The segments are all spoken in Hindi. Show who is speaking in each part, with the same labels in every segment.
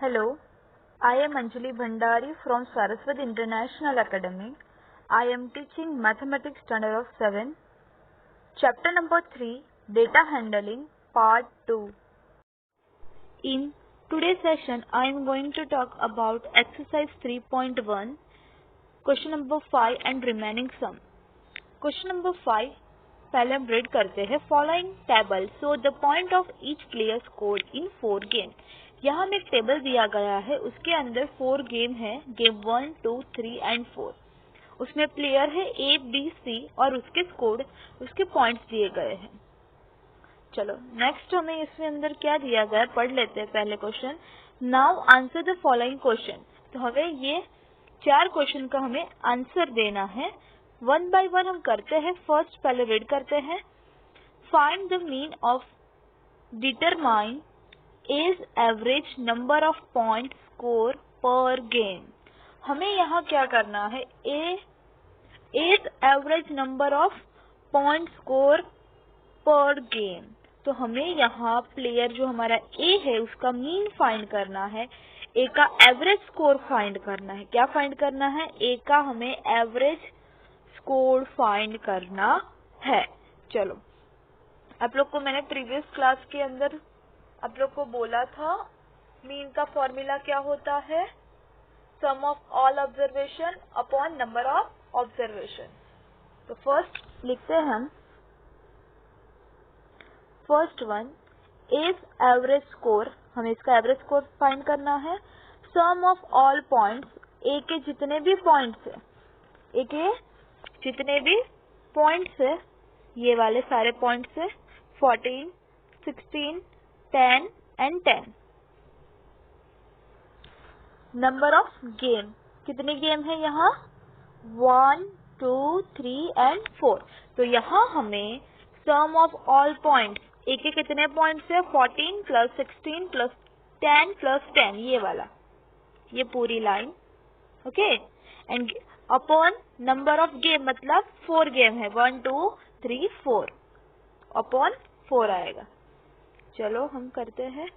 Speaker 1: Hello, I am Anjali Bhandari from Saraswati International Academy. I am teaching Mathematics Standard of 7, Chapter number 3, Data Handling, Part 2. In today's session, I am going to talk about Exercise 3.1, Question number 5 and remaining sum. Question number 5, पहले हम रीड करते हैं. Following table show the point of each player scored in 4 games. यहाँ हमें एक टेबल दिया गया है, उसके अंदर 4 गेम है, गेम 1, 2, 3 एंड 4. उसमें प्लेयर है A, B, C और उसके स्कोर, उसके पॉइंट्स दिए गए हैं. चलो नेक्स्ट हमें इसमें अंदर क्या दिया गया है पढ़ लेते हैं पहले question. Now answer the following question. तो हमें ये 4 क्वेश्चन का हमें आंसर देना है. वन बाय वन हम करते हैं. फर्स्ट पहले रीड करते हैं. Find the mean of determine as average number of point score per game. हमें यहाँ क्या करना है, as average number of point score per game. तो हमें यहाँ प्लेयर जो हमारा ए है उसका मीन फाइंड करना है, ए का एवरेज स्कोर फाइंड करना है. क्या फाइंड करना है, ए का हमें एवरेज स्कोर फाइंड करना है. चलो आप लोग को मैंने प्रीवियस क्लास के अंदर आप लोग को बोला था मीन का फॉर्मूला क्या होता है, sum of all observation upon number of observation. तो फर्स्ट लिखते हैं हम. First one is average score. हमें इसका एवरेज स्कोर फाइंड करना है. Sum of all points, A के जितने भी पॉइंट्स है, ए के जितने भी पॉइंट्स है, ये वाले सारे पॉइंट्स है, 14, 16, 10 एंड 10. नंबर ऑफ गेम, कितने गेम है यहाँ, 1, 2, 3 एंड 4. तो यहाँ हमें सम ऑफ ऑल पॉइंट्स, ए के कितने पॉइंट्स है, 14 प्लस 16 प्लस 10 प्लस 10, ये वाला, ये पूरी line. Okay. And upon number of game मतलब 4 गेम है, 1, 2, 3, 4 अपॉन 4 आएगा. चलो हम करते हैं,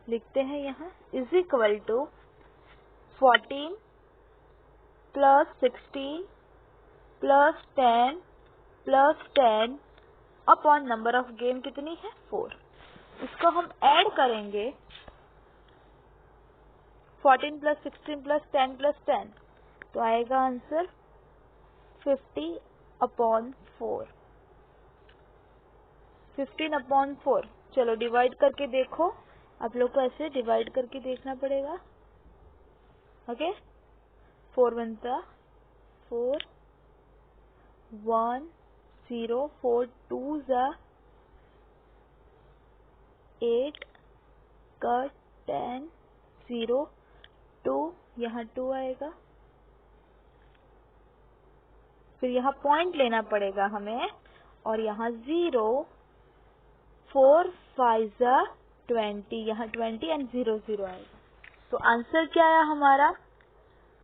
Speaker 1: लिखते हैं यहाँ is equal to 14 plus 16 plus 10 plus 10 upon number of game कितनी है, 4. इसको हम ऐड करेंगे, 14 प्लस 16 प्लस 10 प्लस 10, तो आएगा आंसर 50 अपॉन 4. 15 अपॉन 4. चलो डिवाइड करके देखो, आप लोग को ऐसे डिवाइड करके देखना पड़ेगा. ओके. 4 बनता 4, 1, 0, 4 2 जा 8, कट 10, 0, 2, यहाँ 2 आएगा. फिर यहाँ पॉइंट लेना पड़ेगा हमें, और यहाँ 0, 4 5 जा 20, यहाँ 20 एंड 0 0 आएगा. तो आंसर क्या आया हमारा,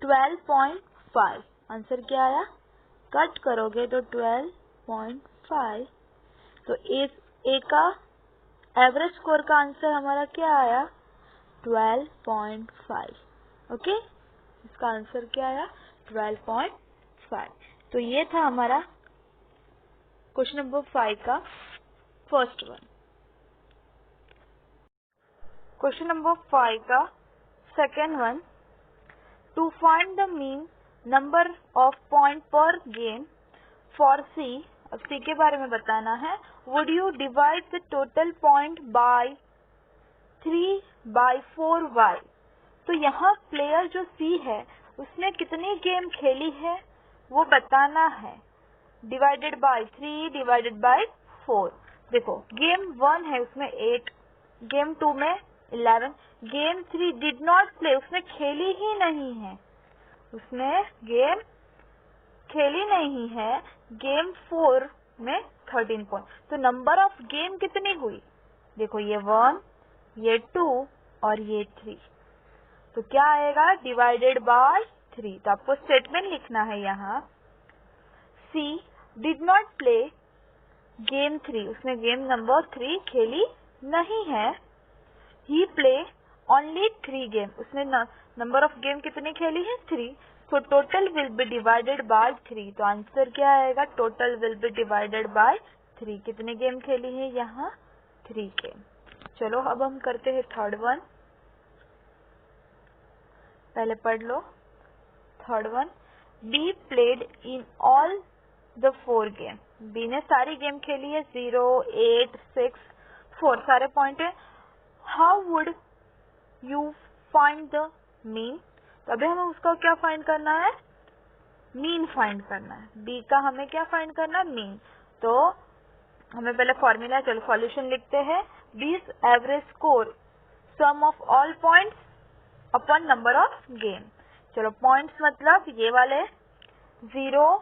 Speaker 1: 12.5. आंसर क्या आया, कट करोगे तो 12.5. तो ए का एवरेज स्कोर का आंसर हमारा क्या आया, 12.5. ओके. इसका आंसर क्या आया, 12.5. तो ये था हमारा क्वेश्चन नंबर 5 का फर्स्ट वन. क्वेश्चन नंबर 5 का second one, to find the mean number of point per game for C. अब सी के बारे में बताना है. Would you divide the total point by 3/4y. तो यहाँ प्लेयर जो सी है उसने कितनी गेम खेली है वो बताना है. Divided by 3 divided by 4. देखो गेम 1 है उसमें 8, गेम 2 में 11, गेम 3 डिड नॉट प्ले, उसने खेली ही नहीं है, उसने गेम खेली नहीं है. गेम 4 में 13 पॉइंट. तो नंबर ऑफ गेम कितनी हुई, देखो ये 1, ये 2 और ये 3. तो क्या आएगा, डिवाइडेड बाय 3. तो आपको स्टेटमेंट लिखना है यहाँ, सी डिड नॉट प्ले गेम 3, उसने गेम नंबर 3 खेली नहीं है. ही प्ले ओनली 3 गेम, उसने नंबर ऑफ गेम कितनी खेली है 3, तो total will be divided by 3, तो आंसर क्या आएगा total will be divided by 3। कितने गेम खेली है यहाँ 3 गेम। चलो अब हम करते हैं थर्ड वन, पहले पढ़ लो। Third one, B played in all the 4 game, B ने सारी गेम खेली है 0, 8, 6, 4 सारे पॉइंट है। How would you find the mean, तो अभी हमें उसका क्या फाइंड करना है, मीन फाइंड करना है। बी का हमें क्या फाइंड करना है, मीन। तो हमें पहले फॉर्मूला, चलो सॉल्यूशन लिखते हैं। बीस average score sum of all points upon number of game. चलो पॉइंट्स मतलब ये वाले 0,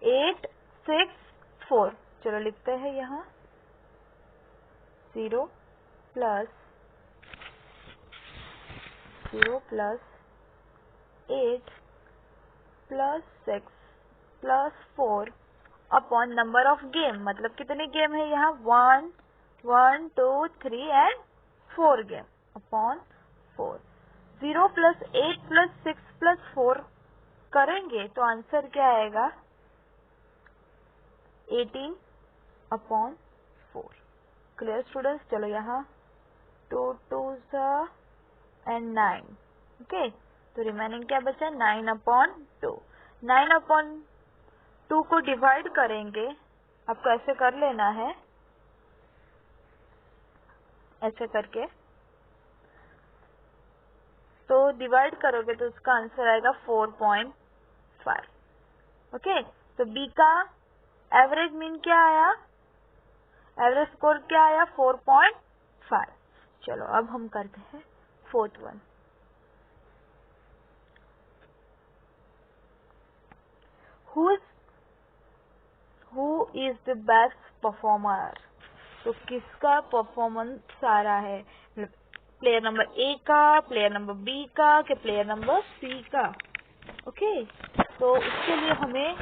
Speaker 1: 8, 6, 4, चलो लिखते हैं यहाँ 0 plus 8 plus 6 plus 4 upon number of game, मतलब कितने गेम है यहाँ 1, 2, 3 and 4 game upon 4। 0 plus 8 plus 6 plus 4 करेंगे तो आंसर क्या आएगा 18 अपॉन 4। क्लियर स्टूडेंट्स, चलो यहाँ 2 2s एंड 9, ओके, तो रिमेनिंग क्या बचा 9 अपॉन 2। 9 अपॉन 2 को डिवाइड करेंगे, आपको ऐसे कर लेना है, ऐसे करके, तो डिवाइड करोगे तो उसका आंसर आएगा 4.5। ओके, तो बी का एवरेज मीन क्या आया, एवरेज स्कोर क्या आया 4.5। चलो अब हम करते हैं fourth one. Who is the best performer, तो किसका परफॉर्मेंस सारा है, प्लेयर नंबर ए का, प्लेयर नंबर बी का, कि प्लेयर नंबर सी का। ओके, तो उसके लिए हमें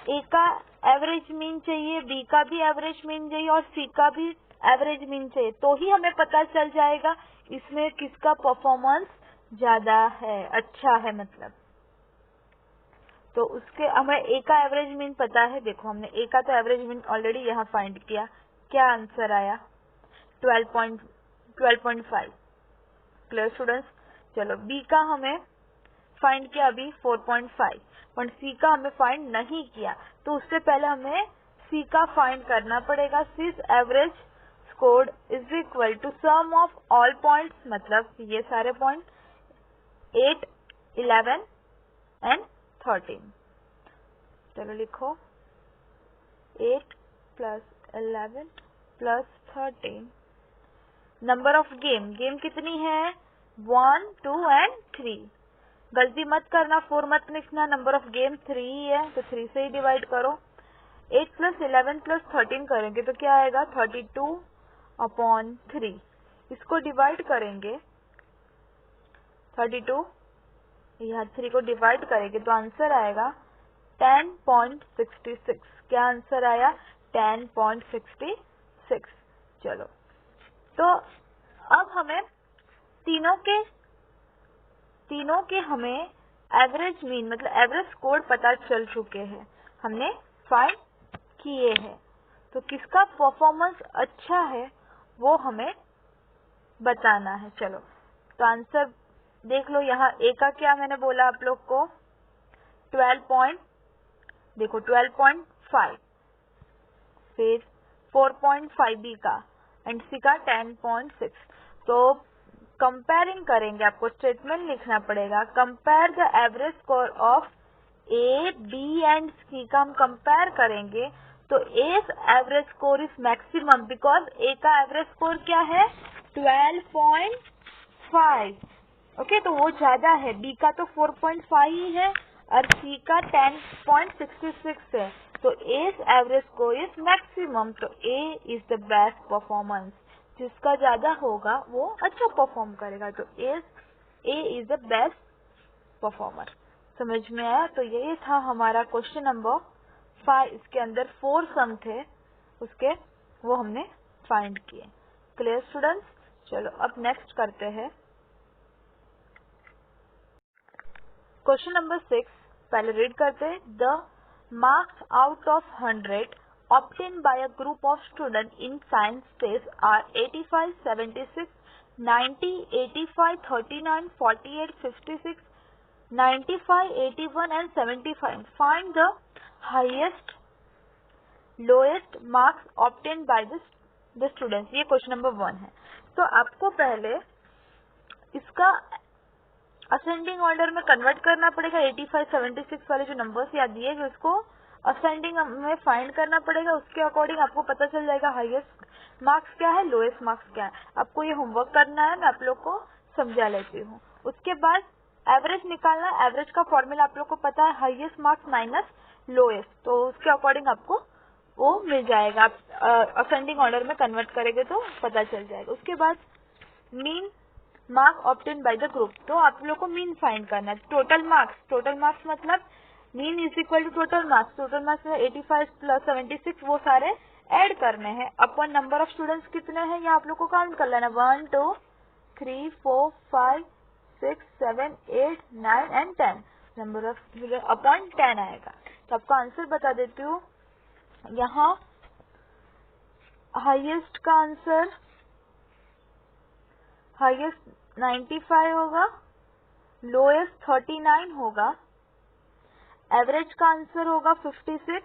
Speaker 1: ए का एवरेज मीन चाहिए, बी का भी एवरेज मीन चाहिए और सी का भी एवरेज मीन चाहिए, तो ही हमें पता चल जाएगा इसमें किसका परफॉर्मेंस ज्यादा है, अच्छा है मतलब। तो उसके हमें ए का एवरेज मीन पता है, देखो हमने ए का तो एवरेज मीन ऑलरेडी यहाँ फाइंड किया, क्या आंसर आया 12.5। क्लियर स्टूडेंट्स, चलो बी का हमें फाइंड किया अभी 4.5, पर सी का हमें फाइंड नहीं किया, तो उससे पहले हमें सी का फाइंड करना पड़ेगा। C's average scored is equal to sum of all points, मतलब ये सारे पॉइंट 8, 11 एंड 13। चलो लिखो 8 plus 11 plus 13। Number of game, game कितनी है 1, 2 एंड 3। गलती मत करना, 4 मत लिखना, नंबर ऑफ गेम 3 है तो 3 से ही डिवाइड करो। 8 प्लस 11 प्लस 13 करेंगे तो क्या आएगा 32 अपॉन 3। इसको डिवाइड करेंगे 32, यहाँ 3 को डिवाइड करेंगे तो आंसर आएगा 10.66। क्या आंसर आया 10.66। चलो, तो अब हमें तीनों के हमें एवरेज मीन मतलब एवरेज स्कोर पता चल चुके हैं, हमने फाइंड किए हैं, तो किसका परफॉर्मेंस अच्छा है वो हमें बताना है। चलो, तो आंसर देख लो, यहाँ ए का क्या मैंने बोला आप लोग को 12.5, फिर 4.5 बी का एंड सी का 10.6। तो कंपेयरिंग करेंगे, आपको स्टेटमेंट लिखना पड़ेगा, compare the average score of A, B and C का हम कंपेयर करेंगे तो A's average score is maximum because A का एवरेज स्कोर क्या है 12.5। ओके, तो वो ज्यादा है, बी का तो 4.5 ही है और सी का 10.66 है, तो A's average score is maximum, तो ए इज द बेस्ट परफॉर्मेंस, जिसका ज्यादा होगा वो अच्छा परफॉर्म करेगा, तो ए इज द बेस्ट परफॉर्मर। समझ में आया? तो ये था हमारा क्वेश्चन नंबर 5, इसके अंदर 4 सम थे, उसके वो हमने फाइंड किए। क्लियर स्टूडेंट्स, चलो अब नेक्स्ट करते हैं क्वेश्चन नंबर 6 पहले रीड करते हैं. The marks out of 100 obtained by a group of students in science space are 85, 76, 90, 85, 39, 48, 56, 95, 81 and 75. Find the highest, lowest marks obtained by the students. ये क्वेश्चन नंबर 1 है. तो आपको पहले इसका असेंडिंग ऑर्डर में कन्वर्ट करना पड़ेगा. 85, 76 वाले जो नंबर्स याद दिए गए उसको असेंडिंग में फाइंड करना पड़ेगा. उसके अकॉर्डिंग आपको पता चल जाएगा हाईएस्ट मार्क्स क्या है, लोएस्ट मार्क्स क्या है. आपको ये होमवर्क करना है, मैं आप लोग को समझा लेती हूँ. उसके बाद एवरेज निकालना है. एवरेज का फॉर्मूला आप लोग को पता है, हाईएस्ट मार्क्स माइनस लोएस्ट. तो उसके अकॉर्डिंग आपको वो मिल जाएगा. आप असेंडिंग ऑर्डर में कन्वर्ट करेंगे तो पता चल जाएगा. उसके बाद mean mark obtain by the group. तो आप लोग को मीन फाइंड करना है. टोटल मार्क्स मतलब mean is equal to total marks. Total marks में 85 प्लस 76 वो सारे ऐड करने हैं अपन नंबर ऑफ स्टूडेंट्स कितने हैं ये आप लोग को काउंट कर लेना. 1 2 3 4 5 6 7 8 9 एंड 10 नंबर ऑफ अपॉन 10 आएगा. तो आपको आंसर बता देती हूँ. यहाँ हाईएस्ट का आंसर हाईएस्ट 95 होगा, लोएस्ट 39 होगा, एवरेज का आंसर होगा 56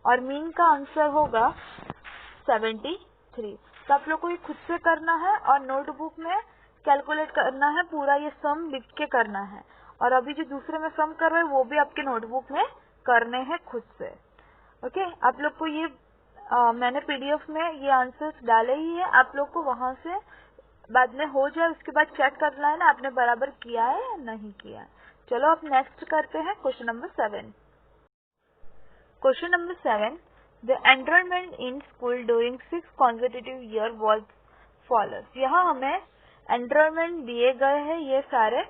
Speaker 1: और मीन का आंसर होगा 73. तो आप लोग को ये खुद से करना है और नोटबुक में कैलकुलेट करना है. पूरा ये सम लिख के करना है. और अभी जो दूसरे में सम कर रहे हैं वो भी आपके नोटबुक में करने हैं खुद से. ओके, आप लोग को ये मैंने पीडीएफ में ये आंसर्स डाले ही है. आप लोग को वहां से बाद में हो जाए उसके बाद चेक करना है ना आपने बराबर किया है या नहीं किया है. चलो अब नेक्स्ट करते हैं question number 7. Question number 7. The enrolment in school during 6 consecutive year was follows. यहाँ हमें एनरोलमेंट दिए गए हैं ये सारे.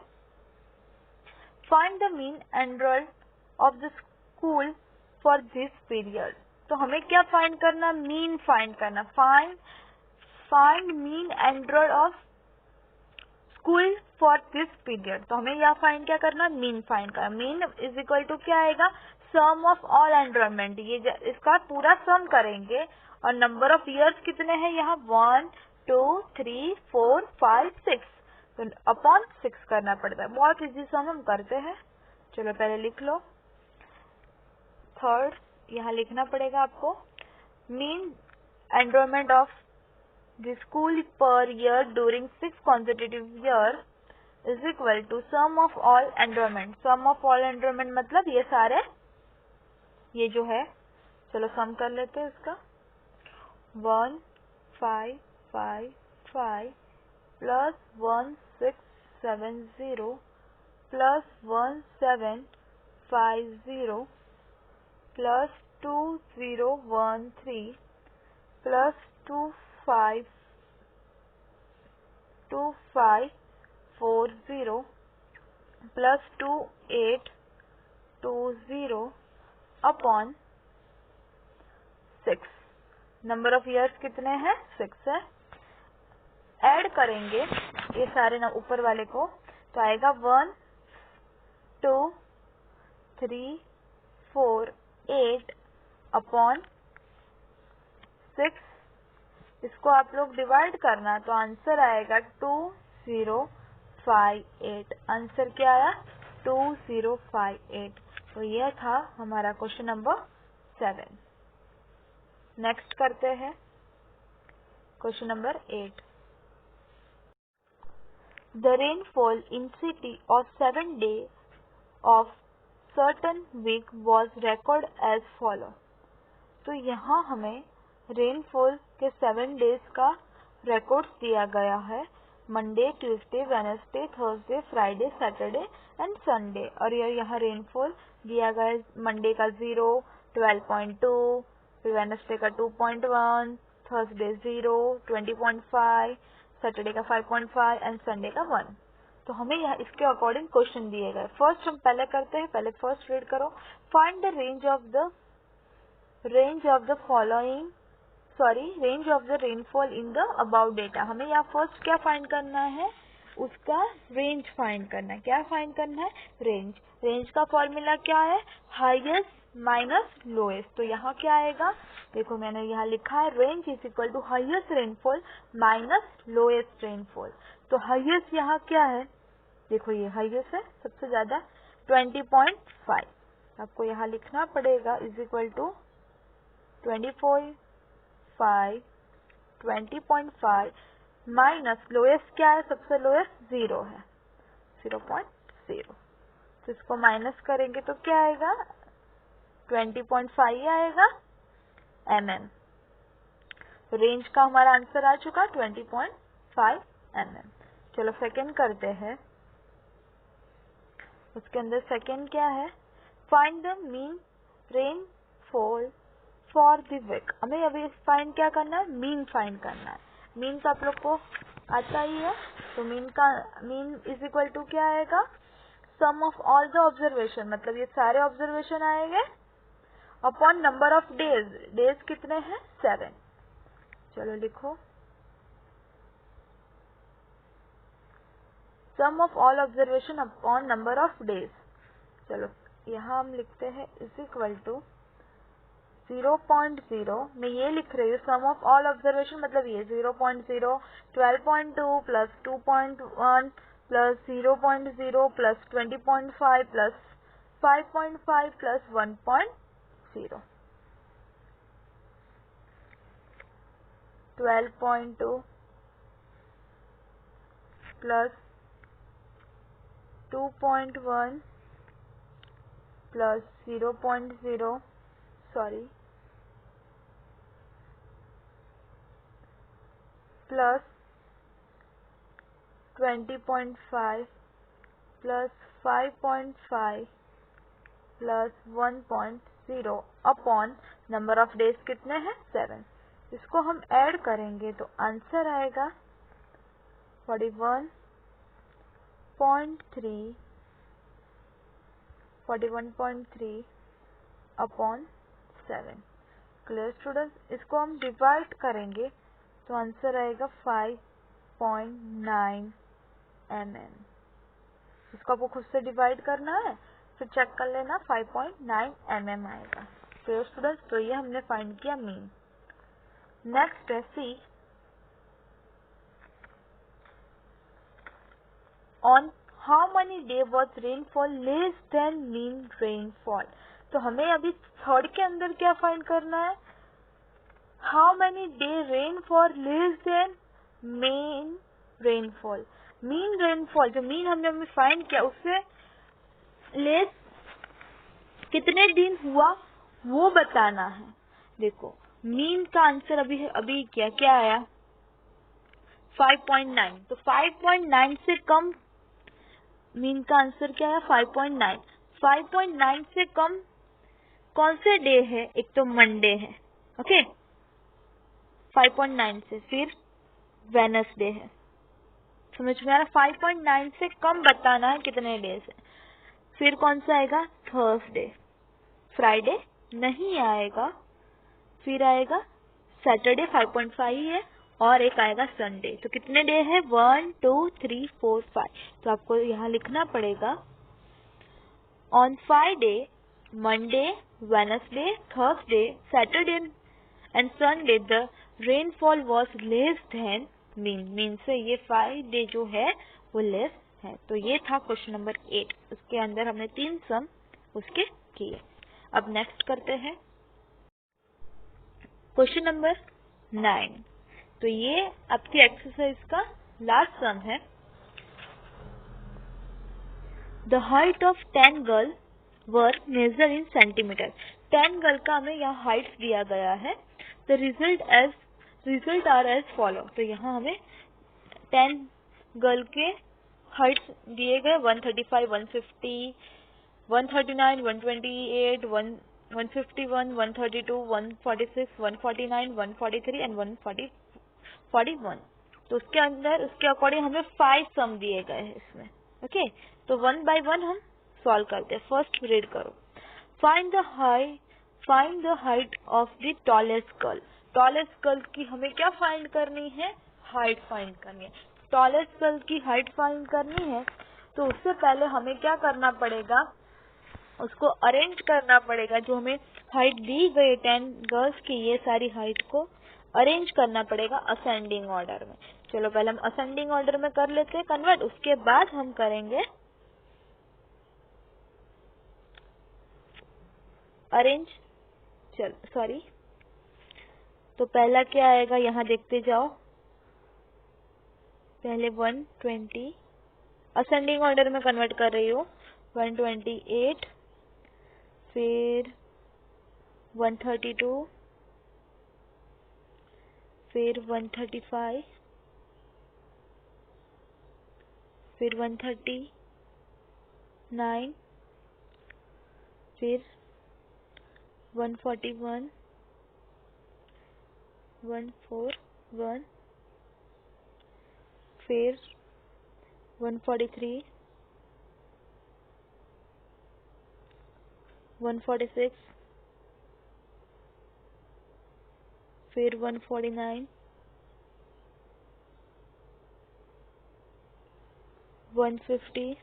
Speaker 1: Find the mean enrolled of the school for this period. तो हमें क्या फाइंड करना, मीन फाइंड करना. Find mean enrolled of school for this period. तो हमें यहाँ फाइंड क्या करना, मीन फाइंड करना. मीन इज इक्वल टू क्या आएगा, सम ऑफ ऑल एनरोलमेंट. ये इसका पूरा सम करेंगे और नंबर ऑफ ईयर्स कितने हैं यहाँ 1 2 3 4 5 6. तो अपॉन 6 करना पड़ता है. बहुत इजी सम हम करते हैं. चलो पहले लिख लो. थर्ड यहाँ लिखना पड़ेगा आपको. Mean enrolment of the school per year during 6 consecutive year is equal to sum of all enrollment. sum of all enrollment मतलब ये सारे ये जो है, चलो सम कर लेते हैं इसका. 1 5 5 5 plus 1 6 7 0 plus 1 7 5 0 plus 2 0 1 3 plus 2 5 2 5 4 0 plus 2 8 2 0 upon 6. Number of years कितने हैं, 6 है. ऐड करेंगे ये सारे ना ऊपर वाले को तो आएगा 1 2 3 4 8 अपॉन 6. इसको आप लोग डिवाइड करना तो आंसर आएगा 2058. आंसर क्या आया 2058. तो यह था हमारा क्वेश्चन नंबर 7. नेक्स्ट करते हैं question number 8. The rainfall in city of 7 days of certain week was record as follow. तो यहाँ हमें रेनफॉल के 7 days का रिकॉर्ड दिया गया है. Monday, Tuesday, Wednesday, Thursday, Friday, Saturday and Sunday. और यहाँ रेनफॉल दिया गया है. मंडे का 0, 12.2, फिर वेडनेसडे का 2.1, थर्सडे 0, 20.5, सैटरडे का 5.5 एंड संडे का 1. तो हमें यहाँ इसके अकॉर्डिंग क्वेश्चन दिए गए. फर्स्ट हम पहले करते हैं. पहले फर्स्ट रीड करो. Find the range of the following range of the rainfall in the about data. हमें यहाँ फर्स्ट क्या फाइंड करना है, उसका रेंज फाइंड करना है। क्या फाइंड करना है? रेंज। रेंज का फॉर्मूला क्या है? Highest minus lowest. तो यहाँ क्या आएगा? देखो मैंने यहाँ लिखा है range is equal to highest rainfall minus lowest rainfall. तो हाईएस्ट यहाँ क्या है? देखो ये हाईएस्ट है सबसे ज्यादा 20.5। आपको यहाँ लिखना पड़ेगा is equal to 20.5 minus lowest क्या है? सबसे लोएस्ट 0 है 0.0। तो इसको माइनस करेंगे तो क्या आएगा? 20.5 आएगा mm। तो रेंज का हमारा आंसर आ चुका 20.5 mm। चलो सेकंड करते हैं। उसके अंदर सेकंड क्या है? Find the mean rainfall for the week. हमें अभी फाइंड क्या करना है? मीन फाइंड करना है। मीन तो आप लोग को आता ही है। तो मीन इज इक्वल टू क्या आएगा? Sum of all the observation, मतलब ये सारे ऑब्जर्वेशन आएंगे upon number of days. Days कितने हैं? 7। चलो लिखो sum of all observation upon number of days. चलो यहाँ हम लिखते हैं इज इक्वल टू 0.0 मैं ये लिख रही हूँ सम ऑफ ऑल ऑब्जर्वेशन, मतलब ये 0.0 12.2 plus 2.1 plus 0.0 plus 20.5 plus 5.5 plus 1.0 12.2 plus 2.1 plus 0.0 plus 20.5 plus 5.5 plus 1.0 upon number of days कितने हैं? 7। इसको हम ऐड करेंगे तो आंसर आएगा 41.3 अपॉन 7। Clear students? इसको हम डिवाइड करेंगे तो आंसर आएगा 5.9 mm। इसको आपको खुद से डिवाइड करना है, फिर चेक कर लेना 5.9 mm आएगा। Clear students? तो ये हमने फाइंड किया मीन। नेक्स्ट है C. On how many day was rainfall less than mean rainfall. तो हमें अभी थर्ड के अंदर क्या फाइंड करना है? How many day rainfall less than mean rainfall. Mean rainfall जो मीन हमने फाइंड किया उससे लेस कितने दिन हुआ वो बताना है। देखो मीन का आंसर अभी क्या आया? 5.9। तो 5.9 से कम मीन का आंसर क्या है? 5.9। 5.9 से कम कौन से डे है? एक तो मंडे है, ओके 5.9 से, फिर वेडनेसडे है। समझ में आ रहा? 5.9 से कम बताना है कितने डेज है। फिर कौन सा आएगा? थर्सडे। फ्राइडे नहीं आएगा। फिर आएगा सैटरडे 5.5 ही है, और एक आएगा संडे। तो कितने डे है? 1 2 3 4 5। तो आपको यहाँ लिखना पड़ेगा on Friday, Monday, Wednesday, Thursday, Saturday and Sunday the rainfall was less than mean. Mean से ये 5 डे जो है वो लेस है। तो ये था क्वेश्चन नंबर 8। उसके अंदर हमने 3 सम उसके किए। अब नेक्स्ट करते हैं क्वेश्चन नंबर 9। तो ये आपकी एक्सरसाइज का लास्ट सम है। The height of 10 girl were measured in centimetre. 10 girl का हमें यहाँ हाइट दिया गया है। The result are as follow. तो यहाँ हमें 10 गर्ल के हाइट दिए गए 135, 150, 139, 128, 151, 132, 146, 149, 143 एंड 141। तो उसके अंदर उसके अकॉर्डिंग हमें 5 सम दिए गए हैं इसमें, ओके। तो 1 बाय 1 हम सॉल्व करते हैं। फर्स्ट रीड करो। Find the height of the tallest girl. Tallest girl की हमें क्या फाइंड करनी है? हाइट फाइंड करनी है। टॉलेस्ट गर्ल की हाइट फाइंड करनी है तो उससे पहले हमें क्या करना पड़ेगा, उसको अरेंज करना पड़ेगा। जो हमें हाइट दी गई 10 गर्ल्स की, ये सारी हाइट को अरेंज करना पड़ेगा असेंडिंग ऑर्डर में। चलो पहले हम असेंडिंग ऑर्डर में कर लेते हैं कन्वर्ट, उसके बाद हम करेंगे अरेंज। चलो सॉरी, तो पहला क्या आएगा यहाँ देखते जाओ। पहले 120 असेंडिंग ऑर्डर में कन्वर्ट कर रही हूँ, 128, फिर 132, फिर 135, फिर 139, फिर 141, 141, फिर 143, 146, फिर 149, 150,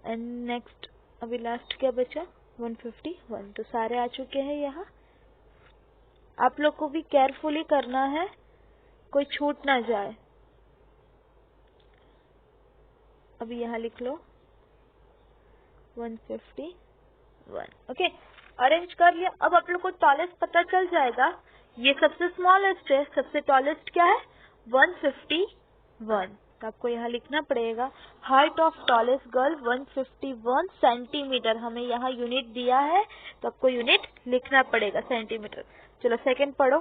Speaker 1: एंड नेक्स्ट अभी लास्ट क्या बचा, 151। तो सारे आ चुके हैं यहाँ। आप लोग को भी केयरफुली करना है, कोई छूट ना जाए। अभी यहाँ लिख लो 151। ओके, अरेंज कर लिया। अब आप लोग को टॉलेस्ट पता चल जाएगा। ये सबसे स्मॉलेस्ट है, सबसे टॉलेस्ट क्या है 151। तो आपको यहाँ लिखना पड़ेगा height of tallest girl 151 centimetre. हमें यहाँ यूनिट दिया है तो आपको यूनिट लिखना पड़ेगा सेंटीमीटर। चलो सेकंड पढ़ो।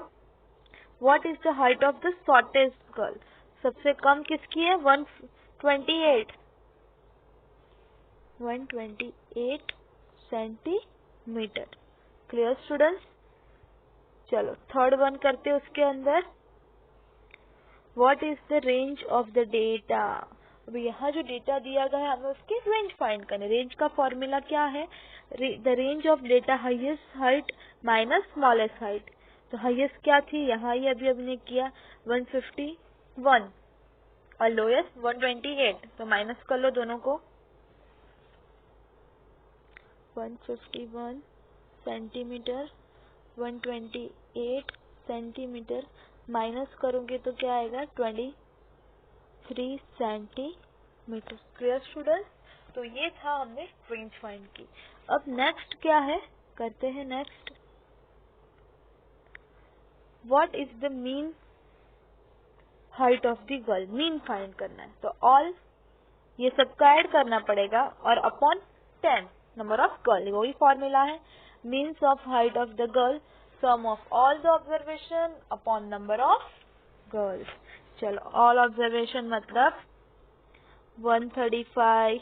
Speaker 1: What is the height of the shortest girl. सबसे कम किसकी है 128 सेंटीमीटर। Clear students. चलो थर्ड वन करते उसके अंदर। What is the range of the data. अभी यहाँ जो डेटा दिया गया है हमें उसकी रेंज फाइंड करनी। रेंज का फॉर्मूला क्या है, the range of data highest height minus smallest height. तो हाईएस्ट क्या थी, यहाँ ही अभी हमने किया 151 और लोएस्ट 128। तो माइनस कर लो दोनों को। 151 सेंटीमीटर 128 सेंटीमीटर माइनस करोगे तो क्या आएगा 23 सेंटीमीटर। Clear student. तो ये था हमने रेंज फाइंड की। अब नेक्स्ट क्या है, करते हैं next. What is the mean height of the girl. Mean find करना है तो ऑल ये सबका ऐड करना पड़ेगा और अपॉन 10 नंबर ऑफ गर्ल, वही फॉर्मूला है। Means of height of the girl sum of all the observation upon number of girls. चलो ऑल ऑब्जर्वेशन मतलब 135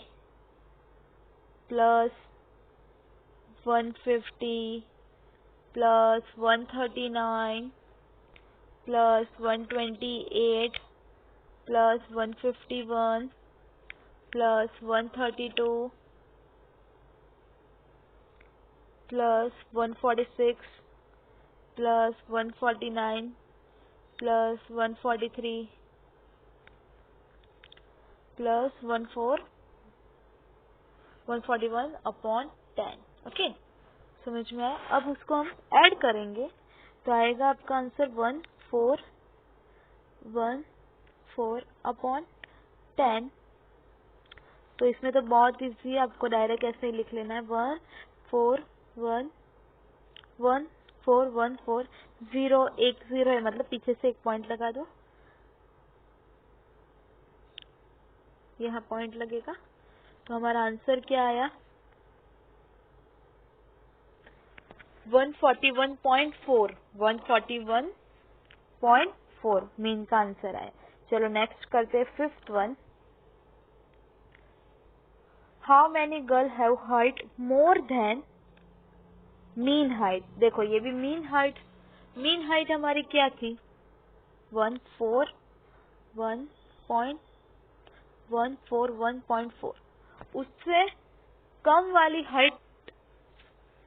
Speaker 1: plus 150 plus 139 plus 128 plus 151 plus 132 plus 146 plus 149 plus 143 plus 141 upon 10। Okay, समझ में आया। अब उसको हम ऐड करेंगे तो आएगा आपका आंसर 1414 अपॉन 10। तो इसमें तो बहुत इजी है, आपको डायरेक्ट ऐसे ही लिख लेना है 1414 0 1 0 है, मतलब पीछे से एक पॉइंट लगा दो, यहाँ पॉइंट लगेगा। तो हमारा आंसर क्या आया 141.4 141.4 मीन का आंसर आया। चलो नेक्स्ट करते हैं fifth one. How many girl have height more than mean height. देखो ये भी मीन हाइट हमारी क्या थी 141.4 उससे कम वाली हाइट,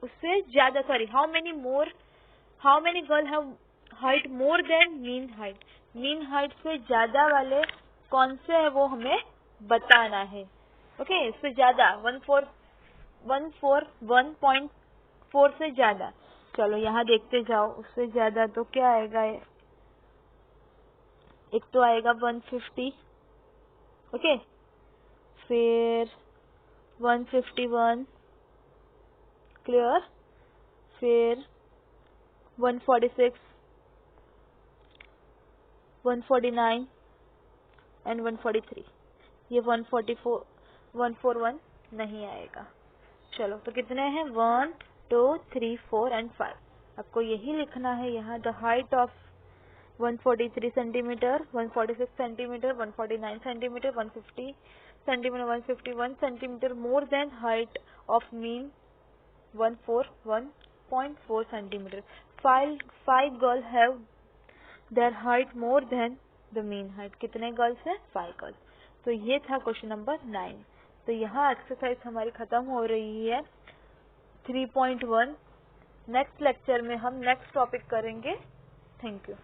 Speaker 1: उससे ज्यादा, sorry, how many more how many girl have height more than mean height, mean height से ज्यादा वाले कौन से है वो हमें बताना है। ओके, इससे ज्यादा 1.4 से ज्यादा। चलो यहाँ देखते जाओ, उससे ज्यादा तो क्या आएगा, एक तो आएगा 150, ओके, फिर 151, क्लियर, फिर 146, 149 एंड 143। ये 141 नहीं आएगा। चलो तो कितने हैं, 1 2 3 4 एंड 5। आपको यही लिखना है यहाँ, the height of 143 centimetre, 146 centimetre, 149 centimetre, 150 centimetre, 151 centimetre more than height of mean 141.4 centimetre. Five girl have their height more than the mean height. कितने गर्ल्स हैं, 5 गर्ल्स। तो ये था क्वेश्चन नंबर 9। तो यहाँ एक्सरसाइज हमारी खत्म हो रही है 3.1। नेक्स्ट लेक्चर में हम नेक्स्ट टॉपिक करेंगे। Thank you.